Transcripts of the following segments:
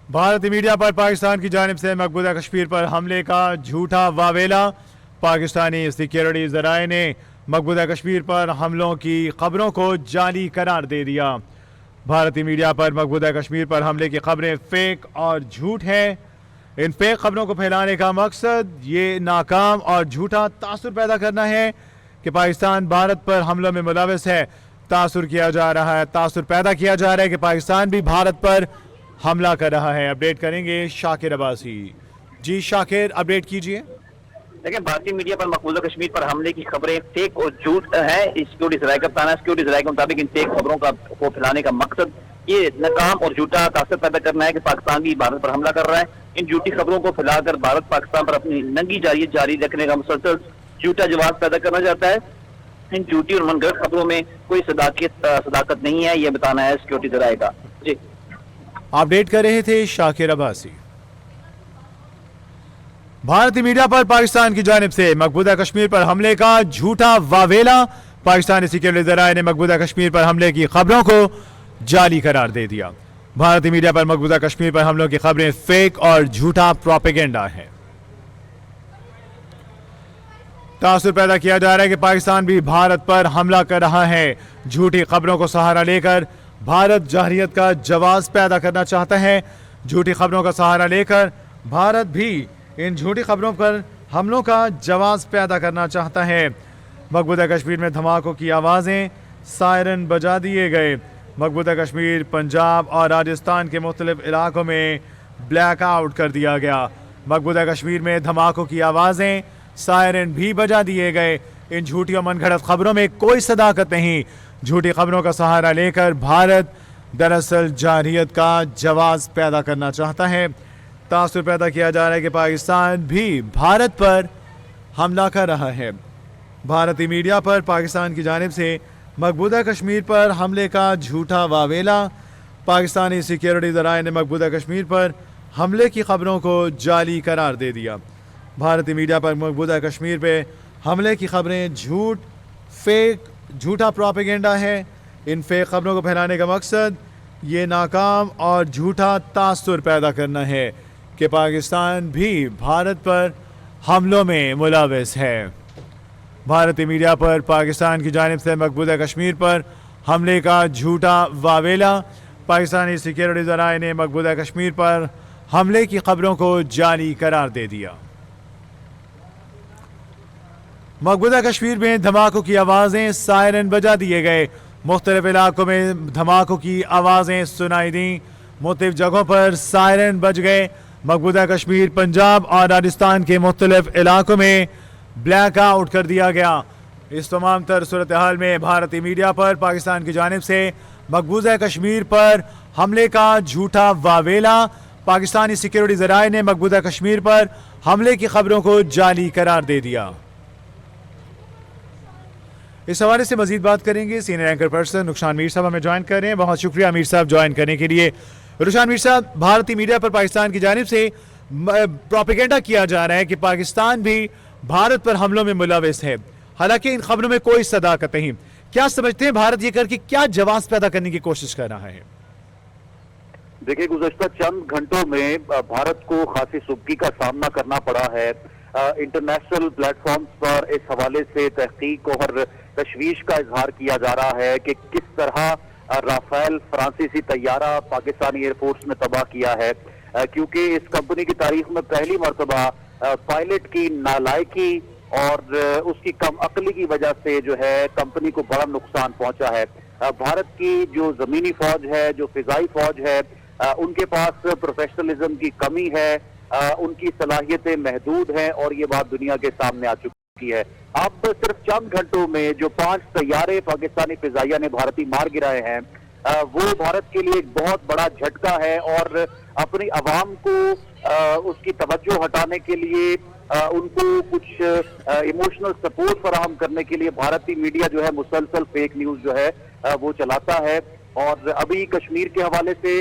भारतीय मीडिया पर पाकिस्तान की जानिब से मकबूजा कश्मीर पर हमले का झूठा वावेला। पाकिस्तानी सिक्योरिटी ज़राए ने मकबूजा कश्मीर पर हमलों की खबरों को जाली करार दे दिया। भारतीय मीडिया पर मकबूजा कश्मीर पर हमले की खबरें फेक और झूठ हैं। इन फेक खबरों को फैलाने का मकसद ये नाकाम और झूठा तासुर पैदा करना है कि पाकिस्तान भारत पर हमलों में मुलविस है। तासुर किया जा रहा है, तासुर पैदा किया जा रहा है कि पाकिस्तान भी भारत पर हमला कर रहा है। अपडेट करेंगे शाकिर अब्बासी। जी शाकिर, अपडेट कीजिए। लेकिन भारतीय मीडिया पर मकबूजा कश्मीर पर हमले की खबरें फेक और झूठ है। सिक्योरिटी ज़राए का बताना है, सिक्योरिटी ज़राए के मुताबिक इन फेक खबरों को फैलाने का मकसद ये नाकाम और झूठा तासुर पैदा करना है कि पाकिस्तान भी भारत पर हमला कर रहा है। इन झूठी खबरों को फैलाकर भारत पाकिस्तान पर अपनी नंगी जारी रखने का मुसलसल झूठा जवाब पैदा करना चाहता है। इन झूठी और मनगढ़ंत खबरों में कोई सदाकत नहीं है, ये बताना है सिक्योरिटी ज़राए का। जी, अपडेट कर रहे थे शाकिर अब्बासी। भारतीय मीडिया पर पाकिस्तान की जानिब से मकबूजा कश्मीर पर हमले का झूठा वावेला। पाकिस्तानी सिक्योरिटी ज़राए ने मकबूजा कश्मीर पर हमले की खबरों को जाली करार दे दिया। भारतीय मीडिया पर मकबूजा कश्मीर पर हमलों की खबरें फेक और झूठा प्रोपेगेंडा है। तासुर पैदा किया जा रहा है कि पाकिस्तान भी भारत पर हमला कर रहा है। झूठी खबरों को सहारा लेकर भारत जाहिरियत का जवाब पैदा करना चाहता है। झूठी खबरों का सहारा लेकर भारत भी इन झूठी खबरों पर हमलों का जवाब पैदा करना चाहता है। मकबूजा कश्मीर में धमाकों की आवाज़ें, सायरन बजा दिए गए। मकबूजा कश्मीर, पंजाब और राजस्थान के मुख्तलिफ इलाकों में ब्लैक आउट कर दिया गया। मकबूजा कश्मीर में धमाकों की आवाज़ें, सायरन भी बजा दिए गए। इन झूठी और मनगढ़ंत खबरों में कोई सदाकत नहीं। झूठी खबरों का सहारा लेकर भारत दरअसल जारहियत का जवाब पैदा करना चाहता है। तासुर पैदा किया जा रहा है कि पाकिस्तान भी भारत पर हमला कर रहा है। भारतीय मीडिया पर पाकिस्तान की जानिब से मकबूजा कश्मीर पर हमले का झूठा वावेला। पाकिस्तानी सिक्योरिटी ज़राए ने मकबूजा कश्मीर पर हमले की खबरों को जाली करार दे दिया। भारतीय मीडिया पर मकबूजा कश्मीर पे हमले की खबरें झूठा प्रोपेगेंडा है। इन फेक खबरों को फैलाने का मकसद ये नाकाम और झूठा तासुर पैदा करना है कि पाकिस्तान भी भारत पर हमलों में मुलविस है। भारतीय मीडिया पर पाकिस्तान की जानिब से मकबूजा कश्मीर पर हमले का झूठा वावेला। पाकिस्तानी सिक्योरिटी ज़राए ने मकबूजा कश्मीर पर हमले की खबरों को जाली करार दे दिया। मकबूजा कश्मीर में धमाकों की आवाज़ें, सायरन बजा दिए गए। मुख्तलिफ इलाकों में धमाकों की आवाज़ें सुनाई दी। मुख्तलिफ जगहों पर सायरन बज गए। मकबूजा कश्मीर, पंजाब और राजस्थान के मुख्तलिफ इलाकों में ब्लैक आउट कर दिया गया। इस तमाम तर सूरत हाल में भारतीय मीडिया पर पाकिस्तान की जानिब से मकबूजा कश्मीर पर हमले का झूठा वावेला। पाकिस्तानी सिक्योरिटी ज़राए ने मकबूजा कश्मीर पर हमले की खबरों को जाली करार दे दिया। इस हवाले से मजीद बात करेंगे। सीनियर एंकर पर्सन रुखसान मीर साहब हमें ज्वाइन कर रहे हैं। बहुत शुक्रिया मीर साहब ज्वाइन करने के लिए। रुखसान मीर साहब, भारतीय मीडिया पर पाकिस्तान की जानिब से प्रोपेगेंडा किया जा रहा है कि पाकिस्तान भी भारत पर हमलों में मुलविस है, हालांकि इन खबरों में कोई सदाकत नहीं। क्या समझते हैं भारत ये करके क्या जवाब पैदा करने की कोशिश कर रहा है? देखिए, गुज़श्ता चंद घंटों में भारत को खासी सुबकी का सामना करना पड़ा है। इंटरनेशनल प्लेटफॉर्म्स पर इस हवाले से तहकीक और तशवीश का इजहार किया जा रहा है कि किस तरह राफेल फ्रांसीसी तैयारा पाकिस्तानी एयरफोर्स ने तबाह किया है, क्योंकि इस कंपनी की तारीख में पहली मरतबा पायलट की नालायकी और उसकी कम अक्ली की वजह से जो है कंपनी को बड़ा नुकसान पहुंचा है। भारत की जो जमीनी फौज है, जो फिजाई फौज है, उनके पास प्रोफेशनलिज्म की कमी है, उनकी सलाहियतें महदूद हैं और ये बात दुनिया के सामने आ चुकी है। अब सिर्फ चंद घंटों में जो 5 तैयारे पाकिस्तानी फिजाइया ने भारतीय मार गिराए हैं, वो भारत के लिए एक बहुत बड़ा झटका है और अपनी आवाम को उसकी तवज्जो हटाने के लिए, उनको कुछ इमोशनल सपोर्ट फराहम करने के लिए भारतीय मीडिया जो है मुसलसल फेक न्यूज जो है वो चलाता है। और अभी कश्मीर के हवाले से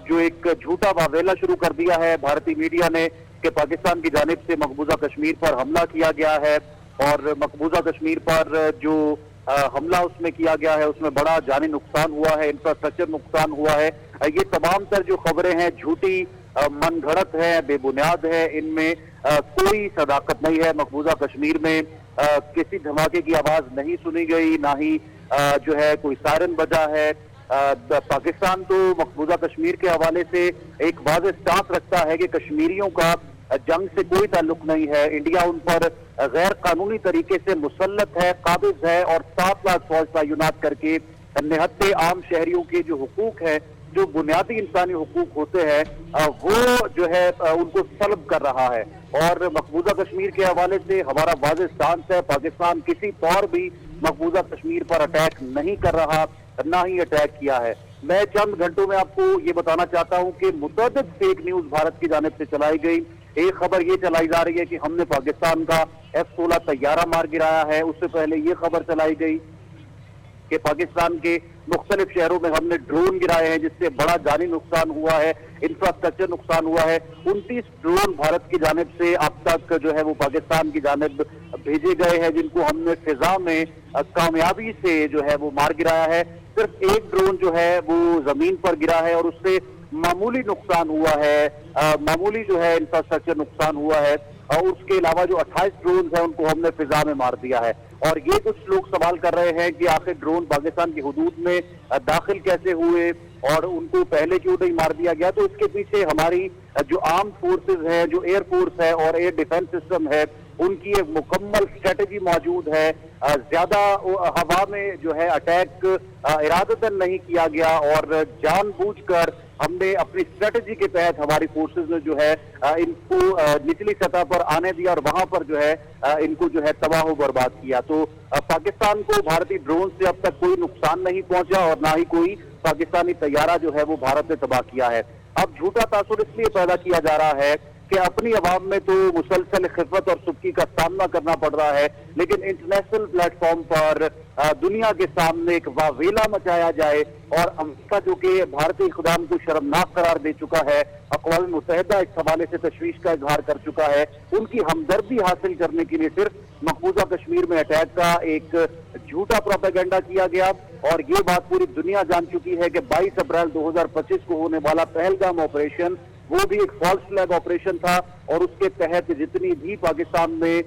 जो एक झूठा वावेला शुरू कर दिया है भारतीय मीडिया ने कि पाकिस्तान की जानिब से मकबूजा कश्मीर पर हमला किया गया है और मकबूजा कश्मीर पर जो हमला उसमें किया गया है उसमें बड़ा जानी नुकसान हुआ है, इंफ्रास्ट्रक्चर नुकसान हुआ है। یہ تمام تر جو خبریں ہیں جھوٹی من گھڑت ہے، بے بنیاد ہے، ان میں کوئی صداقت نہیں ہے۔ مقبوضہ کشمیر میں کسی دھماکے کی آواز نہیں سنی گئی، نہ ہی جو ہے کوئی سائرن بجا ہے۔ پاکستان تو مقبوضہ کشمیر کے حوالے سے ایک واضح سٹانس رکھتا ہے کہ کشمیریوں کا جنگ سے کوئی تعلق نہیں ہے، انڈیا ان پر غیر قانونی طریقے سے مسلط ہے، قابض ہے، اور 7 لاکھ فوج تعینات کر کے نہتے عام شہریوں کے جو حقوق ہیں، جو بنیادی انسانی حقوق ہوتے ہیں، وہ جو ہے ان کو سلب کر رہا ہے۔ اور مقبوضہ کشمیر کے حوالے سے ہمارا واضح سٹانس ہے، پاکستان کسی طور بھی مقبوضہ کشمیر پر اٹیک نہیں کر رہا، نہ ہی اٹیک کیا ہے۔ میں چند گھنٹوں میں آپ کو یہ بتانا چاہتا ہوں کہ متعدد فیک نیوز بھارت کی جانب سے چلائی گئی۔ ایک خبر یہ چلائی جا رہی ہے کہ ہم نے پاکستان کا F-16 طیارہ مار گرایا ہے، اس سے پہلے یہ خبر چلائی گئی کہ پاکستان کے مختلف شہروں میں ہم نے ڈرون گرائے ہیں جس سے بڑا جانی نقصان ہوا ہے، انفراسٹرکچر نقصان ہوا ہے۔ 29 ڈرون بھارت کی جانب سے اب تک جو ہے وہ پاکستان کی جانب بھیجے گئے ہیں، جن کو ہم نے فضا میں کامیابی سے جو ہے وہ مار گرایا ہے۔ صرف ایک ڈرون جو ہے وہ زمین پر گرا ہے اور اس سے معمولی نقصان ہوا ہے، معمولی جو ہے انفراسٹرکچر نقصان ہوا ہے، اور اس کے علاوہ جو 28 ڈرونز ہیں ان کو ہم نے فضا میں مار دیا ہے۔ اور یہ کچھ لوگ سوال کر رہے ہیں کہ آخر ڈرون پاکستان کی حدود میں داخل کیسے ہوئے اور ان کو پہلے کیوں نہیں مار دیا گیا؟ تو اس کے پیچھے ہماری جو آرم فورسز ہیں، جو ایئر فورس ہے اور ایئر ڈیفنس سسٹم ہے، ان کی ایک مکمل اسٹریٹجی موجود ہے۔ زیادہ ہوا میں جو ہے اٹیک ارادتاً نہیں کیا گیا، اور جان بوجھ کر ہم نے اپنی اسٹریٹجی کے تحت ہماری فورسز نے جو ہے ان کو نچلی سطح پر آنے دیا اور وہاں پر جو ہے ان کو جو ہے تباہ و برباد کیا۔ تو پاکستان کو بھارتی ڈرون سے اب تک کوئی نقصان نہیں پہنچا اور نہ ہی کوئی پاکستانی طیارہ جو ہے وہ بھارت نے تباہ کیا ہے۔ اب جھوٹا تاثر اس لیے پیدا کیا جا رہا ہے کہ اپنی عوام میں تو مسلسل خفت اور سبکی کا سامنا کرنا پڑ رہا ہے، لیکن انٹرنیشنل پلیٹ فارم پر دنیا کے سامنے ایک واویلا مچایا جائے، اور امریکہ جو کہ بھارتی اقدام کو شرمناک قرار دے چکا ہے، اقوام متحدہ اس حوالے سے تشویش کا اظہار کر چکا ہے، ان کی ہمدردی حاصل کرنے کے لیے صرف مقبوضہ کشمیر میں اٹیک کا ایک جھوٹا پروپیگنڈا کیا گیا۔ اور یہ بات پوری دنیا جان چکی ہے کہ 22 اپریل 2025 کو ہونے والا پہلگام آپریشن وہ بھی ایک فالس فلیگ آپریشن تھا، اور اس کے تحت جتنی بھی پاکستان میں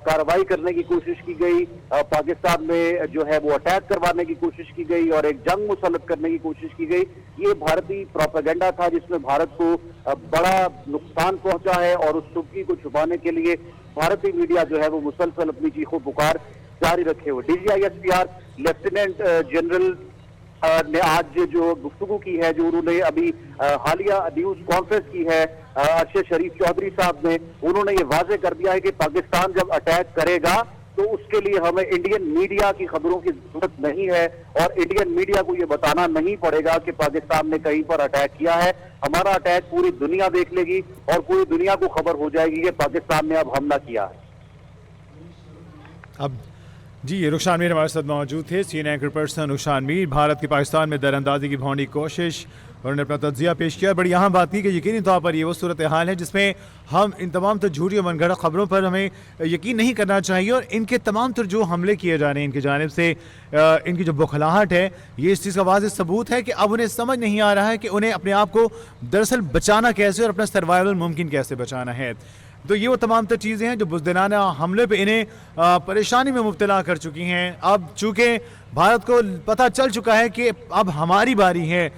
کارروائی کرنے کی کوشش کی گئی، پاکستان میں جو ہے وہ اٹیک کروانے کی کوشش کی گئی اور ایک جنگ مسلط کرنے کی کوشش کی گئی، یہ بھارتی پروپیگنڈا تھا جس میں بھارت کو بڑا نقصان پہنچا ہے، اور اس سبکی کو چھپانے کے لیے بھارتی میڈیا جو ہے وہ مسلسل اپنی چیخو پکار جاری رکھے ہوئے۔ DGISPR لیفٹیننٹ جنرل نے آج جو گفتگو کی ہے، جو انہوں نے ابھی حالیہ نیوز کانفرنس کی ہے ارشد شریف چودھری صاحب نے، انہوں نے یہ واضح کر دیا ہے کہ پاکستان جب اٹیک کرے گا تو اس کے لیے ہمیں انڈین میڈیا کی خبروں کی ضرورت نہیں ہے، اور انڈین میڈیا کو یہ بتانا نہیں پڑے گا کہ پاکستان نے کہیں پر اٹیک کیا ہے۔ ہمارا اٹیک پوری دنیا دیکھ لے گی اور پوری دنیا کو خبر ہو جائے گی کہ پاکستان نے اب حملہ کیا ہے۔ اب جی، یہ رخشان میر ہمارے ساتھ موجود تھے، CNN اینکر پرسن رخشان میر۔ بھارت کی پاکستان میں در اندازی کی بھونڈی کوشش، انہوں نے اپنا تجزیہ پیش کیا۔ بڑی اہم بات تھی کہ یقینی طور پر یہ وہ صورتحال ہے جس میں ہم ان تمام تر جھوٹی اور من گھڑت خبروں پر ہمیں یقین نہیں کرنا چاہیے، اور ان کے تمام تر جو حملے کیے جا رہے ہیں ان کی جانب سے، ان کی جو بوکھلاہٹ ہے، یہ اس چیز کا واضح ثبوت ہے کہ اب انہیں سمجھ نہیں آ رہا ہے کہ انہیں اپنے آپ کو دراصل بچانا کیسے اور اپنا سروائیول ممکن کیسے بچانا ہے۔ تو یہ وہ تمام تر چیزیں ہیں جو بزدلانہ حملے پہ انہیں پریشانی میں مبتلا کر چکی ہیں۔ اب چونکہ بھارت کو پتہ چل چکا ہے کہ اب ہماری باری ہے،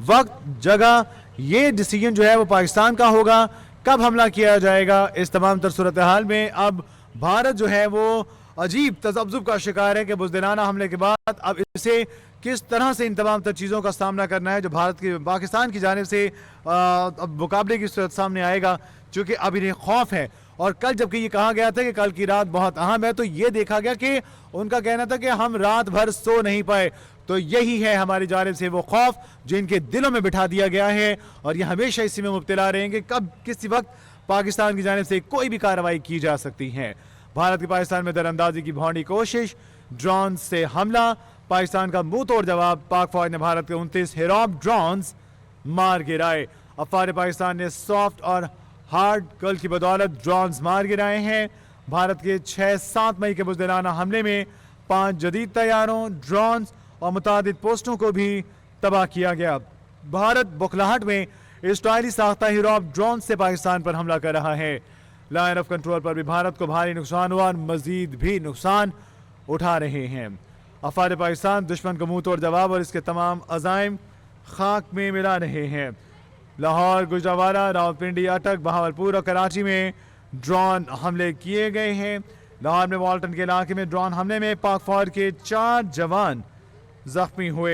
وقت جگہ یہ ڈیسیجن جو ہے وہ پاکستان کا ہوگا، کب حملہ کیا جائے گا۔ اس تمام تر صورتحال میں اب بھارت جو ہے وہ عجیب تذبذب کا شکار ہے کہ بزدلانہ حملے کے بعد اب اسے کس طرح سے ان تمام تر چیزوں کا سامنا کرنا ہے جو بھارت کی پاکستان کی جانب سے اب مقابلے کی صورت سامنے آئے گا، چونکہ اب انہیں خوف ہے۔ اور کل جبکہ یہ کہا گیا تھا کہ کل کی رات بہت اہم ہے، تو یہ دیکھا گیا کہ ان کا کہنا تھا کہ ہم رات بھر سو نہیں پائے، تو یہی ہے ہماری جانب سے وہ خوف جو ان کے دلوں میں بٹھا دیا گیا ہے، اور یہ ہمیشہ اسی میں مبتلا رہیں گے کب کسی وقت پاکستان کی جانب سے کوئی بھی کارروائی کی جا سکتی ہے۔ بھارت کی پاکستان میں در اندازی کی بھونڈی کوشش، ڈرون سے حملہ، پاکستان کا منہ توڑ جواب، پاک فوج نے بھارت کے 29 ہیراب ڈرونز مار گرائے۔ افواج پاکستان نے سافٹ اور ہارڈ کل کی بدولت ڈرونز مار گرائے ہیں۔ بھارت کے 6-7 مئی کے بزدلانہ حملے میں 5 جدید طیاروں، ڈرونز اور متعدد پوسٹوں کو بھی تباہ کیا گیا۔ भारत बुखलाहट में इसराइली साख्ता हीरोप ड्रोन से पाकिस्तान पर हमला कर रहा है। लाइन ऑफ कंट्रोल पर भी भारत को भारी नुकसान हुआ और मजीद भी नुकसान उठा रहे हैं। अफवाज पाकिस्तान दुश्मन को मुंह तोड़ जवाब और इसके तमाम अज़ाइम खाक में मिला रहे हैं। लाहौर, गुजरावाला, रावलपिंडी, अटक, बहावलपुर और कराची में ड्रोन हमले किए गए हैं। लाहौर में वाल्टन के इलाके में ड्रोन हमले में पाक फौज के 4 जवान जख्मी हुए।